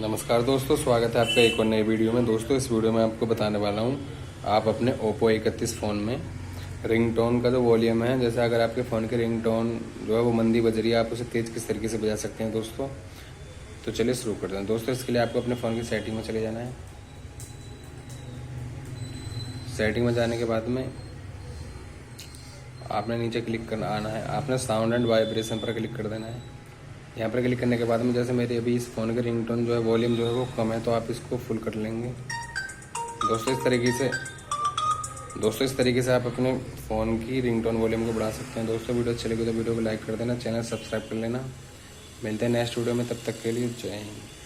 नमस्कार दोस्तों, स्वागत है आपका एक और नई वीडियो में। दोस्तों इस वीडियो में आपको बताने वाला हूँ आप अपने Oppo A31 फ़ोन में रिंगटोन का जो वॉल्यूम है, जैसे अगर आपके फ़ोन की रिंगटोन जो है वो मंदी बज रही है, आप उसे तेज़ किस तरीके से बजा सकते हैं दोस्तों। तो चलिए शुरू करते हैं। दोस्तों इसके लिए आपको अपने फ़ोन की सेटिंग में चले जाना है। सेटिंग में जाने के बाद में आपने नीचे क्लिक करना आना है, आपने साउंड एंड वाइब्रेशन पर क्लिक कर देना है। यहाँ पर क्लिक करने के बाद में जैसे मेरी अभी इस फ़ोन की रिंगटोन जो है वॉल्यूम जो है वो कम है, तो आप इसको फुल कर लेंगे। दोस्तों इस तरीके से आप अपने फ़ोन की रिंगटोन वॉल्यूम को बढ़ा सकते हैं। दोस्तों वीडियो अच्छी लगी तो वीडियो को लाइक कर देना, चैनल सब्सक्राइब कर लेना। मिलते हैं नेक्स्ट वीडियो में, तब तक के लिए जय हिंद।